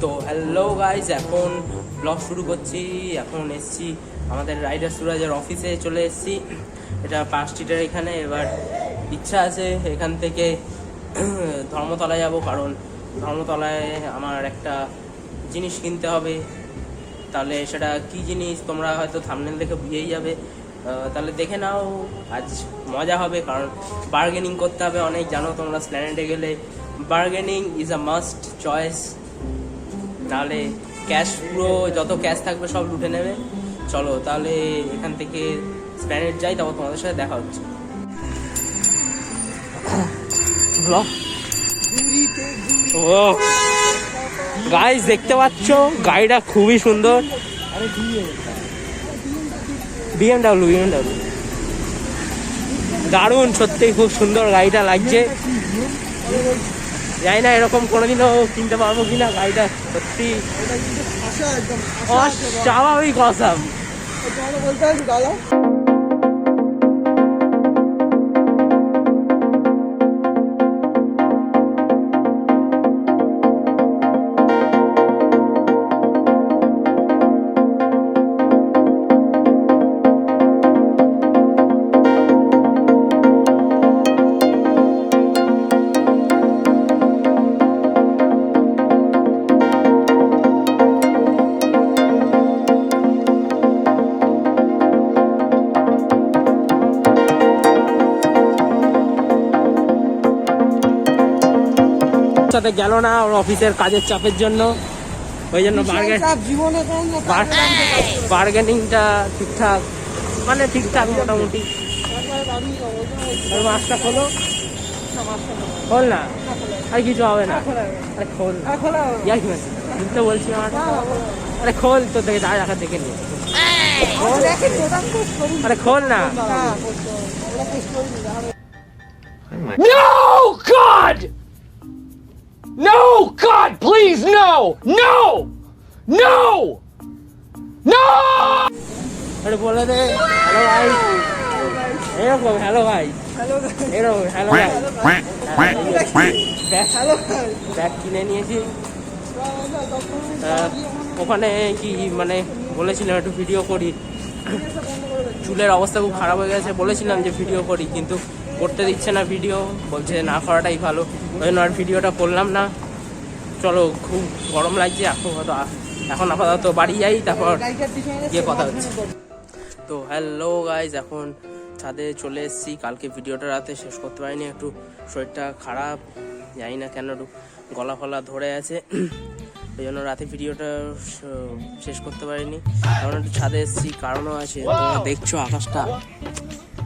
তো hello guys, এখন blog শুরু করছি। এখন এসছি আমাদের রাইডার সুরাজের অফিসে চলে এসছি। এটা পার্ক স্ট্রিটের এখানে। এবার ইচ্ছা আছে এখান থেকে ধর্মতলায় যাব, কারণ ধর্মতলায় আমার একটা জিনিস কিনতে হবে। তাহলে সেটা কি জিনিস তোমরা হয়তো থাম্বনেল দেখে বুঝেই যাবে। তাহলে দেখে নাও, আজ মজা হবে, কারণ বার্গেনিং করতে হবে অনেক। জানো তোমরা স্প্ল্যানেডে গেলে bargaining is a must choice, নাহলে ক্যাশ পুরো যত ক্যাশ থাকবে সব লুটে নেবে। চলো তাহলে এখান থেকে স্প্ল্যানেড যাই, তারপর তোমাদের সাথে দেখা হচ্ছে। ও গাইস, দেখতে পাচ্ছ গাড়িটা খুবই সুন্দর। বিএমডাব্লিউ দারুণ, সত্যি খুব সুন্দর গাড়িটা লাগছে। জানি না এরকম কোনোদিনও কিনতে পারবো কিনা। গাড়িটা সত্যি অস্বাভাবিক অসাম। সাথে গেল না ওর অফিসের কাজের চাপের জন্য, ওই জন্য বার্গেনিংটা ঠিকঠাক, মানে ঠিকঠাক মোটামুটি। মাছটা খোলো, খোল না, আর কিছু হবে না। আরে খোল, খুলতে বলছি আমার। আরে খোল, তোর দেখে দাঁড়া রাখা দেখে নিয়ে। আরে খোল না। No, God! No, God, please, no! No! No! No! আরে বলে দে হ্যালো ভাই, এরকম হ্যালো ভাই, এরকম হ্যালো ভাই। ব্যাগ কিনে নিয়েছি। ওখানে কি মানে বলেছিলাম একটু ভিডিও করি, চুলের অবস্থা খুব খারাপ হয়ে গেছে। বলেছিলাম যে ভিডিও করি, কিন্তু করতে দিচ্ছে না ভিডিও, বলছে না করাটাই ভালো। ওই জন্য আর ভিডিওটা করলাম না। চলো, খুব গরম লাগছে এখন আপাতত বাড়ি যাই, তারপর গিয়ে কথা হচ্ছে। তো হ্যালো গাইজ, এখন ছাদে চলে এসেছি। কালকে ভিডিওটা রাতে শেষ করতে পারিনি, একটু শরীরটা খারাপ, জানি না কেন, একটু গলা ফলা ধরে আছে। ওই জন্য রাতে ভিডিওটা শেষ করতে পারিনি। এখন একটু ছাদে এসেছি, কারণও আছে। তোমরা দেখছো আকাশটা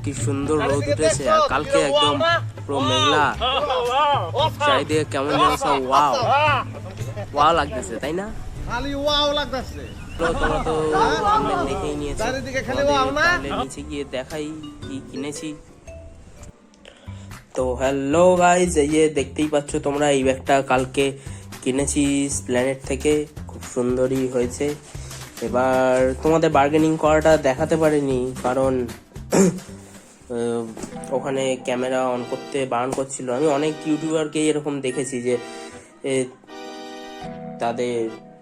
কি সুন্দর রোদ উঠেছে, আর কালকে একদম পুরো মেঘলা, চারিদিকে কেমন যেন সব ওয়াও লাগতেছে, তাই না? তোমরা তো দেখেই নিয়েছো। নিচে গিয়ে দেখাই কি কিনেছি। তো হ্যালো গাইজ, এই যে দেখতেই পাচ্ছ তোমরা, এই ব্যাগটা কালকে কিনেছি স্প্ল্যানেড থেকে, খুব সুন্দরই হয়েছে। এবার তোমাদের বার্গেনিং করাটা দেখাতে পারিনি, কারণ ওখানে ক্যামেরা অন করতে বারণ করছিল। আমি অনেক ইউটিউবারকে এরকম দেখেছি যে তাদের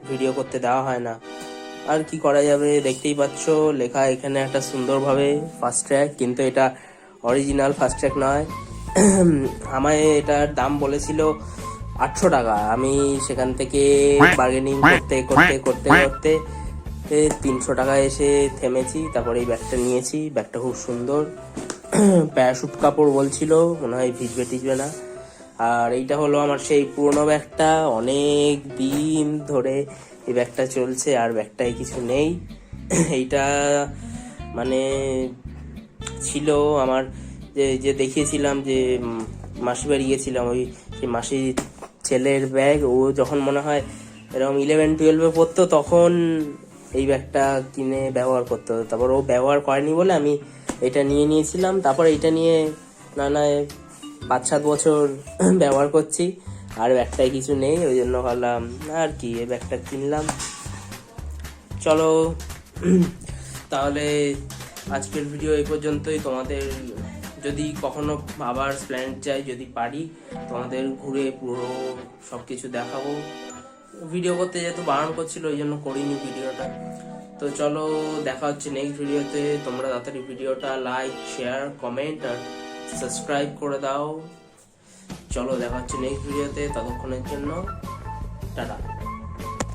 ভিডিও করতে দেওয়া হয় না। আর কি করা যাবে, দেখতেই পাচ্ছ লেখা এখানে একটা সুন্দরভাবে ফাস্ট ট্র্যাক, কিন্তু এটা অরিজিনাল ফাস্ট ট্র্যাক নয়। আমায় এটার দাম বলেছিল 800 টাকা। আমি সেখান থেকে বার্গেনিং করতে করতে করতে করতে 300 টাকা এসে থেমেছি। তারপরে এই ব্যাগটা নিয়েছি। ব্যাগটা খুব সুন্দর, প্যারাশুট কাপড় বলছিল, মনে হয় ভিজবে টিজবে না। আর এইটা হলো আমার সেই পুরোনো ব্যাগটা, অনেক দিন ধরে এই ব্যাগটা চলছে, আর ব্যাগটায় কিছু নেই। এইটা মানে ছিল আমার যে দেখিয়েছিলাম, যে মাসি বাড়ি গিয়েছিলাম, ওই সেই মাসির ছেলের ব্যাগ। ও যখন মনে হয় এরকম 11-12 পড়তো, তখন এই ব্যাগটা কিনে ব্যবহার করতো। তারপর ও ব্যবহার করেনি বলে আমি এটা নিয়ে নিয়েছিলাম। তারপর এইটা নিয়ে না 5-7 বছর ব্যবহার করছি, আর ব্যাগটায় কিছু নেই। ওই জন্য ভাবলাম আর কি, এই ব্যাগটা কিনলাম। চলো তাহলে আজকের ভিডিও এই পর্যন্তই। তোমাদের যদি কখনো আবার স্প্ল্যানেড যাই, যদি পারি তোমাদের ঘুরে পুরো সব কিছু দেখাবো। ভিডিও করতে যেহেতু বারণ করছিল ওই জন্য করিনি ভিডিওটা। তো চলো দেখা হচ্ছে নেক্সট ভিডিওতে। তোমরা তাড়াতাড়ি ভিডিওটা লাইক, শেয়ার, কমেন্ট আর সাবস্ক্রাইব করে দাও। চলো দেখা হচ্ছে নেক্সট ভিডিওতে, ততক্ষণের জন্য টাটা।